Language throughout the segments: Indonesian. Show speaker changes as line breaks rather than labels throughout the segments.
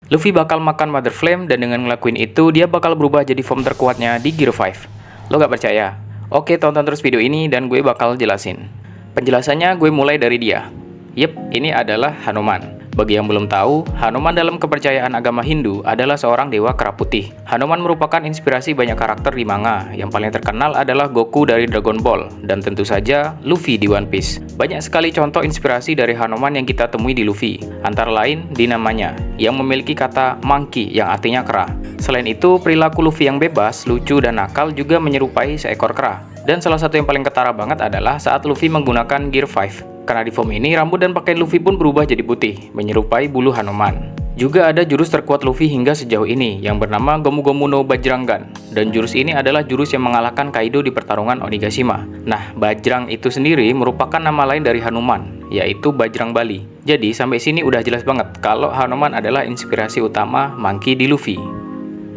Luffy bakal makan Mother Flame dan dengan ngelakuin itu dia bakal berubah jadi form terkuatnya di Gear 5. Lo gak percaya? Oke, tonton terus video ini dan gue bakal jelasin. Penjelasannya gue mulai dari dia. Yep, ini adalah Hanuman. Bagi yang belum tahu, Hanuman dalam kepercayaan agama Hindu adalah seorang dewa kera putih. Hanuman merupakan inspirasi banyak karakter di manga. Yang paling terkenal adalah Goku dari Dragon Ball, dan tentu saja Luffy di One Piece. Banyak sekali contoh inspirasi dari Hanuman yang kita temui di Luffy, antara lain di namanya, yang memiliki kata monkey yang artinya kera. Selain itu, perilaku Luffy yang bebas, lucu, dan nakal juga menyerupai seekor kera. Dan salah satu yang paling ketara banget adalah saat Luffy menggunakan Gear 5. Karena di form ini, rambut dan pakaian Luffy pun berubah jadi putih, menyerupai bulu Hanuman. Juga ada jurus terkuat Luffy hingga sejauh ini, yang bernama Gomu Gomu no Bajrangan. Dan jurus ini adalah jurus yang mengalahkan Kaido di pertarungan Onigashima. Nah, Bajrang itu sendiri merupakan nama lain dari Hanuman, yaitu Bajrang Bali. Jadi, sampai sini udah jelas banget kalau Hanuman adalah inspirasi utama monkey di Luffy.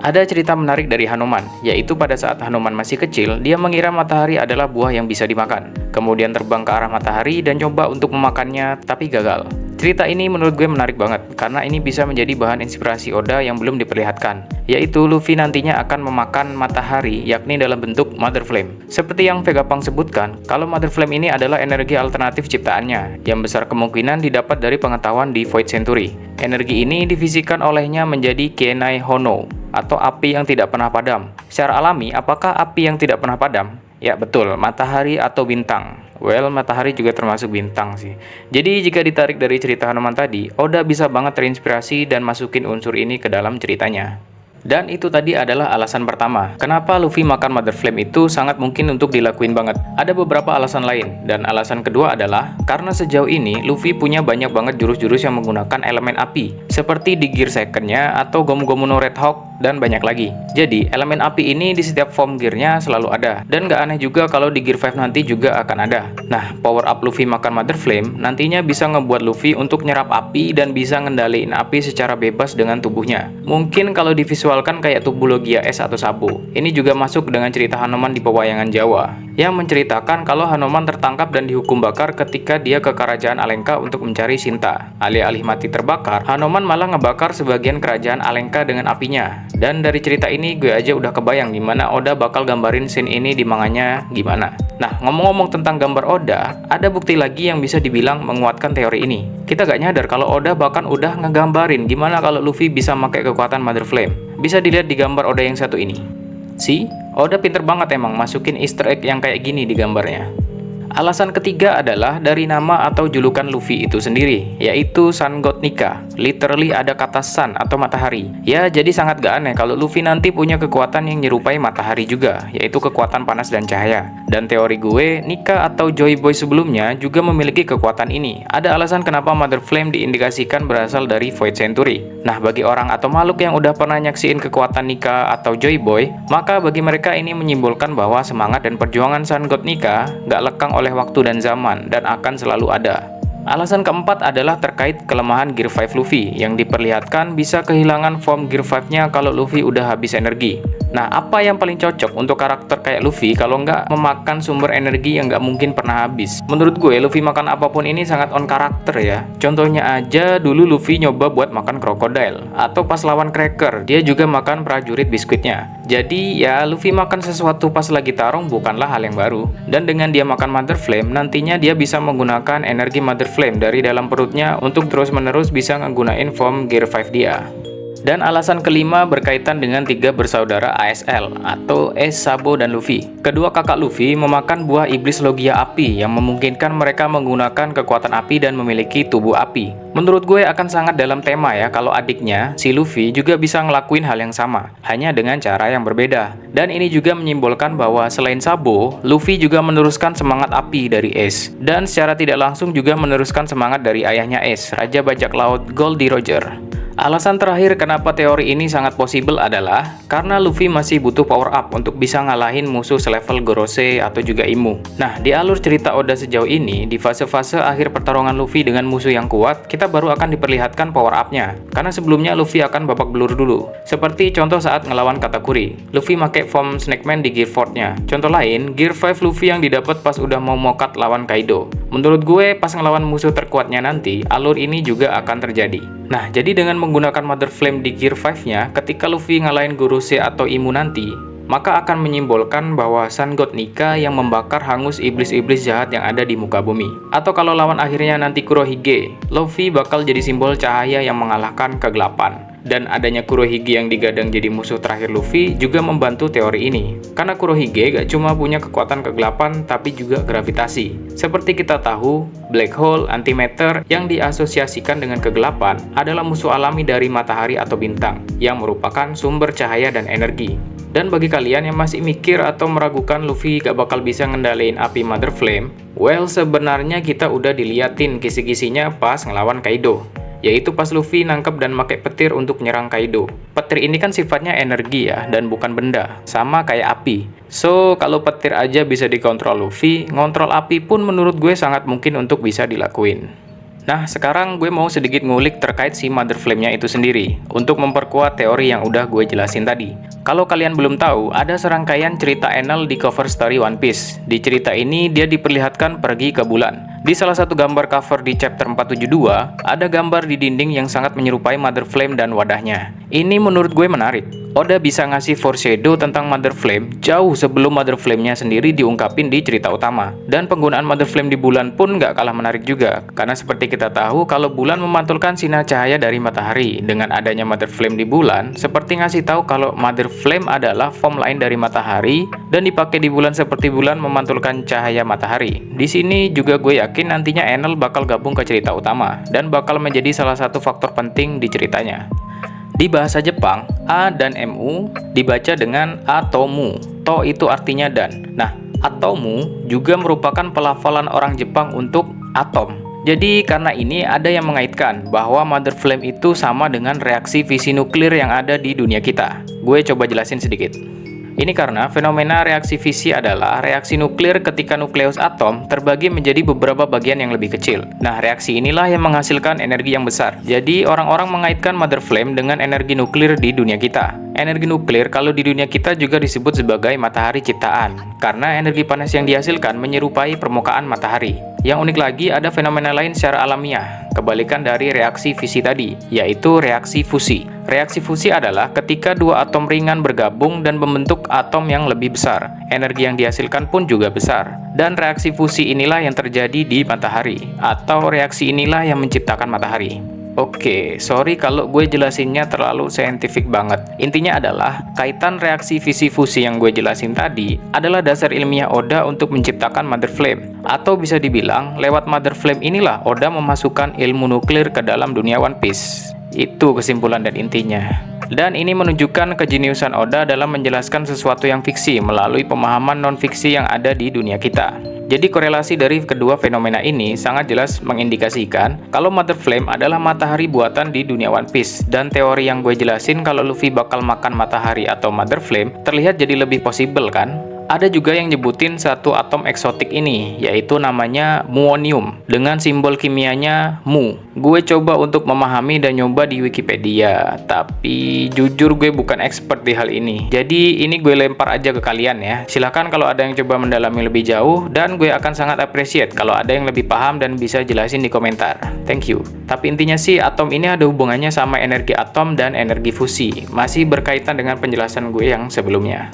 Ada cerita menarik dari Hanuman, yaitu pada saat Hanuman masih kecil, dia mengira matahari adalah buah yang bisa dimakan. Kemudian terbang ke arah matahari dan coba untuk memakannya, tapi gagal. Cerita ini menurut gue menarik banget, karena ini bisa menjadi bahan inspirasi Oda yang belum diperlihatkan, yaitu Luffy nantinya akan memakan matahari, yakni dalam bentuk Mother Flame. Seperti yang Vegapunk sebutkan, kalau Mother Flame ini adalah energi alternatif ciptaannya, yang besar kemungkinan didapat dari pengetahuan di Void Century. Energi ini divisikan olehnya menjadi Kenai Hono, atau api yang tidak pernah padam. Secara alami, apakah api yang tidak pernah padam? Ya betul, matahari atau bintang. Well, matahari juga termasuk bintang sih. Jadi jika ditarik dari cerita Hanuman tadi, Oda bisa banget terinspirasi dan masukin unsur ini ke dalam ceritanya. Dan itu tadi adalah alasan pertama, kenapa Luffy makan Mother Flame itu sangat mungkin untuk dilakuin banget. Ada beberapa alasan lain, dan alasan kedua adalah karena sejauh ini Luffy punya banyak banget jurus-jurus yang menggunakan elemen api, seperti di Gear Second-nya atau Gomu Gomu no Red Hawk, dan banyak lagi. Jadi, elemen api ini di setiap form gear-nya selalu ada, dan gak aneh juga kalau di Gear 5 nanti juga akan ada. Nah, power up Luffy makan Mother Flame nantinya bisa ngebuat Luffy untuk nyerap api dan bisa ngendaliin api secara bebas dengan tubuhnya. Mungkin kalau divisualkan kayak tubuh Logia S atau Sabo. Ini juga masuk dengan cerita Hanuman di pewayangan Jawa, yang menceritakan kalau Hanuman tertangkap dan dihukum bakar ketika dia ke kerajaan Alengka untuk mencari Sinta. Alih-alih mati terbakar, Hanuman malah ngebakar sebagian kerajaan Alengka dengan apinya. Dan dari cerita ini gue aja udah kebayang gimana Oda bakal gambarin scene ini di manganya gimana. Nah, ngomong-ngomong tentang gambar Oda, ada bukti lagi yang bisa dibilang menguatkan teori ini. Kita gak nyadar kalau Oda bahkan udah ngegambarin gimana kalau Luffy bisa pakai kekuatan Mother Flame. Bisa dilihat di gambar Oda yang satu ini. See, Oda pinter banget emang masukin easter egg yang kayak gini di gambarnya. Alasan ketiga adalah dari nama atau julukan Luffy itu sendiri, yaitu Sun God Nika. Literally ada kata sun atau matahari. Ya, jadi sangat gak aneh kalau Luffy nanti punya kekuatan yang nyerupai matahari juga, yaitu kekuatan panas dan cahaya. Dan teori gue, Nika atau Joy Boy sebelumnya juga memiliki kekuatan ini. Ada alasan kenapa Mother Flame diindikasikan berasal dari Void Century. Nah, bagi orang atau makhluk yang udah pernah nyaksiin kekuatan Nika atau Joy Boy, maka bagi mereka ini menyimbolkan bahwa semangat dan perjuangan Sun God Nika gak lekang oleh waktu dan zaman, dan akan selalu ada. Alasan keempat adalah terkait kelemahan Gear 5 Luffy, yang diperlihatkan bisa kehilangan form Gear 5-nya kalau Luffy udah habis energi. Nah, apa yang paling cocok untuk karakter kayak Luffy kalau nggak memakan sumber energi yang nggak mungkin pernah habis? Menurut gue, Luffy makan apapun ini sangat on karakter ya. Contohnya aja, dulu Luffy nyoba buat makan krokodil, atau pas lawan Cracker, dia juga makan prajurit biskuitnya. Jadi ya, Luffy makan sesuatu pas lagi tarung bukanlah hal yang baru. Dan dengan dia makan Mother Flame, nantinya dia bisa menggunakan energi Mother Flame dari dalam perutnya untuk terus-menerus bisa ngegunain form Gear 5 dia. Dan alasan kelima berkaitan dengan tiga bersaudara ASL atau Ace, Sabo, dan Luffy. Kedua kakak Luffy memakan buah iblis Logia api yang memungkinkan mereka menggunakan kekuatan api dan memiliki tubuh api. Menurut gue akan sangat dalam tema ya kalau adiknya, si Luffy juga bisa ngelakuin hal yang sama, hanya dengan cara yang berbeda. Dan ini juga menyimbolkan bahwa selain Sabo, Luffy juga meneruskan semangat api dari Ace. Dan secara tidak langsung juga meneruskan semangat dari ayahnya Ace, Raja Bajak Laut Goldie Roger. Alasan terakhir kenapa teori ini sangat possible adalah karena Luffy masih butuh power up untuk bisa ngalahin musuh selevel Gorosei atau juga Imu. Nah, di alur cerita Oda sejauh ini, di fase-fase akhir pertarungan Luffy dengan musuh yang kuat, kita baru akan diperlihatkan power up-nya. Karena sebelumnya Luffy akan babak belur dulu. Seperti contoh saat ngelawan Katakuri, Luffy pakai form Snake Man di Gear 4-nya. Contoh lain, Gear 5 Luffy yang didapat pas udah mau mokat lawan Kaido. Menurut gue, pas ngelawan musuh terkuatnya nanti, alur ini juga akan terjadi. Nah, jadi dengan menggunakan Mother Flame di Gear 5-nya, ketika Luffy ngalahin Gorosei atau Imu nanti, maka akan menyimbolkan bahwa Sun God Nika yang membakar hangus iblis-iblis jahat yang ada di muka bumi. Atau kalau lawan akhirnya nanti Kurohige, Luffy bakal jadi simbol cahaya yang mengalahkan kegelapan. Dan adanya Kurohige yang digadang jadi musuh terakhir Luffy juga membantu teori ini. Karena Kurohige gak cuma punya kekuatan kegelapan, tapi juga gravitasi. Seperti kita tahu, black hole, antimatter yang diasosiasikan dengan kegelapan adalah musuh alami dari matahari atau bintang, yang merupakan sumber cahaya dan energi. Dan bagi kalian yang masih mikir atau meragukan Luffy gak bakal bisa ngendaliin api Mother Flame, well, sebenarnya kita udah diliatin kisi-kisinya pas ngelawan Kaido. Yaitu pas Luffy nangkep dan pakai petir untuk nyerang Kaido. Petir ini kan sifatnya energi ya, dan bukan benda, sama kayak api. So, kalau petir aja bisa dikontrol Luffy, ngontrol api pun menurut gue sangat mungkin untuk bisa dilakuin. Nah, sekarang gue mau sedikit ngulik terkait si Mother Flame-nya itu sendiri, untuk memperkuat teori yang udah gue jelasin tadi. Kalau kalian belum tahu, ada serangkaian cerita Enel di cover story One Piece. Di cerita ini, dia diperlihatkan pergi ke bulan. Di salah satu gambar cover di chapter 472, ada gambar di dinding yang sangat menyerupai Mother Flame dan wadahnya. Ini menurut gue menarik. Oda bisa ngasih foreshadow tentang Mother Flame jauh sebelum Mother Flame-nya sendiri diungkapin di cerita utama. Dan penggunaan Mother Flame di bulan pun nggak kalah menarik juga, karena seperti kita tahu kalau bulan memantulkan sinar cahaya dari matahari. Dengan adanya Mother Flame di bulan, seperti ngasih tahu kalau Mother Flame adalah form lain dari matahari dan dipakai di bulan seperti bulan memantulkan cahaya matahari. Di sini juga gue yakin nantinya Enel bakal gabung ke cerita utama dan bakal menjadi salah satu faktor penting di ceritanya. Di bahasa Jepang, A dan MU dibaca dengan atomu. To itu artinya dan. Nah, atomu juga merupakan pelafalan orang Jepang untuk atom. Jadi karena ini ada yang mengaitkan bahwa Mother Flame itu sama dengan reaksi fisi nuklir yang ada di dunia kita. Gue coba jelasin sedikit. Ini karena fenomena reaksi fisi adalah reaksi nuklir ketika nukleus atom terbagi menjadi beberapa bagian yang lebih kecil. Nah, reaksi inilah yang menghasilkan energi yang besar. Jadi, orang-orang mengaitkan Mother Flame dengan energi nuklir di dunia kita. Energi nuklir kalau di dunia kita juga disebut sebagai matahari ciptaan, karena energi panas yang dihasilkan menyerupai permukaan matahari. Yang unik lagi, ada fenomena lain secara alamiah, kebalikan dari reaksi fisi tadi, yaitu reaksi fusi. Reaksi fusi adalah ketika dua atom ringan bergabung dan membentuk atom yang lebih besar. Energi yang dihasilkan pun juga besar. Dan reaksi fusi inilah yang terjadi di matahari, atau reaksi inilah yang menciptakan matahari. Oke, sorry kalau gue jelasinnya terlalu saintifik banget. Intinya adalah, kaitan reaksi fisi-fusi yang gue jelasin tadi adalah dasar ilmiah Oda untuk menciptakan Mother Flame. Atau bisa dibilang, lewat Mother Flame inilah Oda memasukkan ilmu nuklir ke dalam dunia One Piece. Itu kesimpulan dan intinya. Dan ini menunjukkan kejeniusan Oda dalam menjelaskan sesuatu yang fiksi melalui pemahaman non-fiksi yang ada di dunia kita. Jadi korelasi dari kedua fenomena ini sangat jelas mengindikasikan kalau Mother Flame adalah matahari buatan di dunia One Piece. Dan teori yang gue jelasin kalau Luffy bakal makan matahari atau Mother Flame terlihat jadi lebih possible kan? Ada juga yang nyebutin satu atom eksotik ini, yaitu namanya muonium, dengan simbol kimianya Mu. Gue coba untuk memahami dan nyoba di Wikipedia, tapi jujur gue bukan expert di hal ini. Jadi ini gue lempar aja ke kalian ya. Silahkan kalau ada yang coba mendalami lebih jauh, dan gue akan sangat appreciate kalau ada yang lebih paham dan bisa jelasin di komentar. Thank you. Tapi intinya sih, atom ini ada hubungannya sama energi atom dan energi fusi. Masih berkaitan dengan penjelasan gue yang sebelumnya.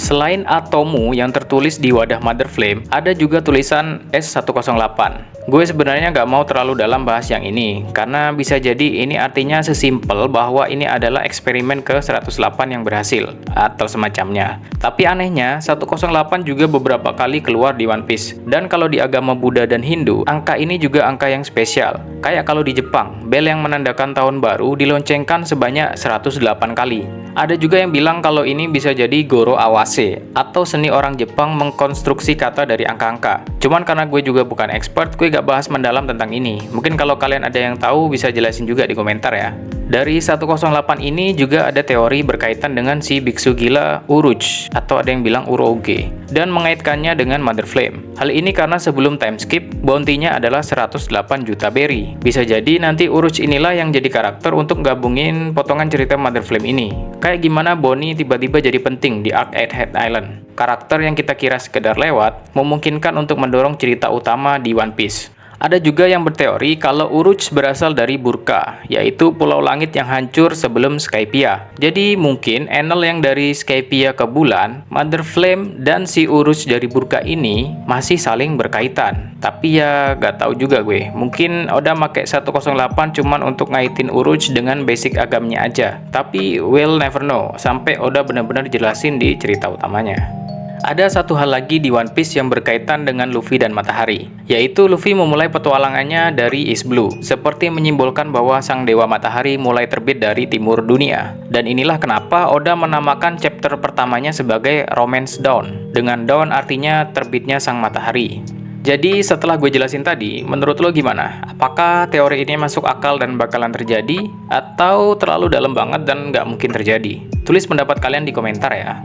Selain atomu yang tertulis di wadah Mother Flame, ada juga tulisan S108. Gue sebenarnya nggak mau terlalu dalam bahas yang ini, karena bisa jadi ini artinya sesimpel bahwa ini adalah eksperimen ke-108 yang berhasil, atau semacamnya. Tapi anehnya, 108 juga beberapa kali keluar di One Piece. Dan kalau di agama Buddha dan Hindu, angka ini juga angka yang spesial. Kayak kalau di Jepang, bel yang menandakan tahun baru diloncengkan sebanyak 108 kali. Ada juga yang bilang kalau ini bisa jadi Goro Awase, atau seni orang Jepang mengkonstruksi kata dari angka-angka. Cuman karena gue juga bukan expert, gue gak bahas mendalam tentang ini. Mungkin kalau kalian ada yang tahu bisa jelasin juga di komentar ya. Dari 108 ini juga ada teori berkaitan dengan si biksu gila Uruj, atau ada yang bilang Urouge, dan mengaitkannya dengan Mother Flame. Hal ini karena sebelum time skip, bounty-nya adalah 108 juta berry. Bisa jadi nanti Uruj inilah yang jadi karakter untuk gabungin potongan cerita Mother Flame ini. Kayak gimana Bonnie tiba-tiba jadi penting di Arc 8 Head Island. Karakter yang kita kira sekedar lewat, memungkinkan untuk mendorong cerita utama di One Piece. Ada juga yang berteori kalau Uruj berasal dari Burka, yaitu pulau langit yang hancur sebelum Skypiea. Jadi mungkin Enel yang dari Skypiea ke bulan, Mother Flame, dan si Uruj dari Burka ini masih saling berkaitan. Tapi ya gak tahu juga gue, mungkin Oda pakai 108 cuman untuk ngaitin Uruj dengan basic agamnya aja. Tapi we'll never know, sampai Oda benar-benar jelasin di cerita utamanya. Ada satu hal lagi di One Piece yang berkaitan dengan Luffy dan Matahari, yaitu Luffy memulai petualangannya dari East Blue, seperti menyimbolkan bahwa sang Dewa Matahari mulai terbit dari timur dunia. Dan inilah kenapa Oda menamakan chapter pertamanya sebagai Romance Dawn, dengan Dawn artinya terbitnya sang matahari. Jadi setelah gue jelasin tadi, menurut lo gimana? Apakah teori ini masuk akal dan bakalan terjadi? Atau terlalu dalam banget dan nggak mungkin terjadi? Tulis pendapat kalian di komentar ya.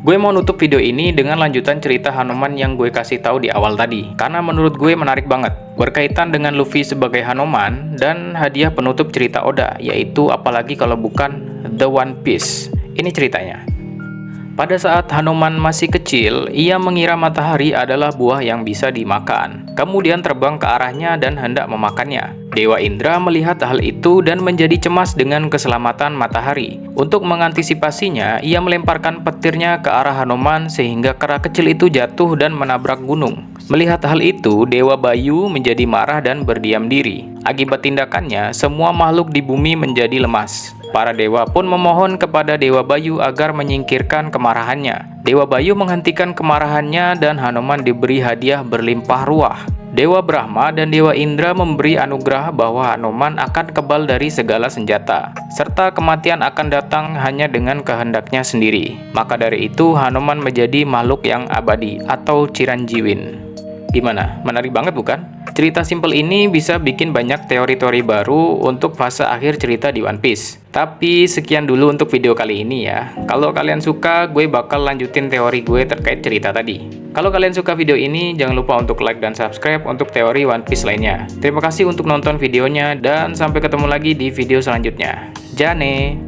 Gue mau nutup video ini dengan lanjutan cerita Hanuman yang gue kasih tahu di awal tadi, karena menurut gue menarik banget, berkaitan dengan Luffy sebagai Hanuman dan hadiah penutup cerita Oda, yaitu apalagi kalau bukan The One Piece. Ini ceritanya. Pada saat Hanuman masih kecil, ia mengira matahari adalah buah yang bisa dimakan. Kemudian terbang ke arahnya dan hendak memakannya. Dewa Indra melihat hal itu dan menjadi cemas dengan keselamatan matahari. Untuk mengantisipasinya, ia melemparkan petirnya ke arah Hanuman sehingga kera kecil itu jatuh dan menabrak gunung. Melihat hal itu, Dewa Bayu menjadi marah dan berdiam diri. Akibat tindakannya, semua makhluk di bumi menjadi lemas. Para dewa pun memohon kepada Dewa Bayu agar menyingkirkan kemarahannya. Dewa Bayu menghentikan kemarahannya dan Hanuman diberi hadiah berlimpah ruah. Dewa Brahma dan Dewa Indra memberi anugerah bahwa Hanuman akan kebal dari segala senjata, serta kematian akan datang hanya dengan kehendaknya sendiri. Maka dari itu Hanuman menjadi makhluk yang abadi atau Ciranjiwin. Gimana? Menarik banget bukan? Cerita simpel ini bisa bikin banyak teori-teori baru untuk fase akhir cerita di One Piece. Tapi sekian dulu untuk video kali ini ya. Kalau kalian suka, gue bakal lanjutin teori gue terkait cerita tadi. Kalau kalian suka video ini, jangan lupa untuk like dan subscribe untuk teori One Piece lainnya. Terima kasih untuk nonton videonya dan sampai ketemu lagi di video selanjutnya. Jane!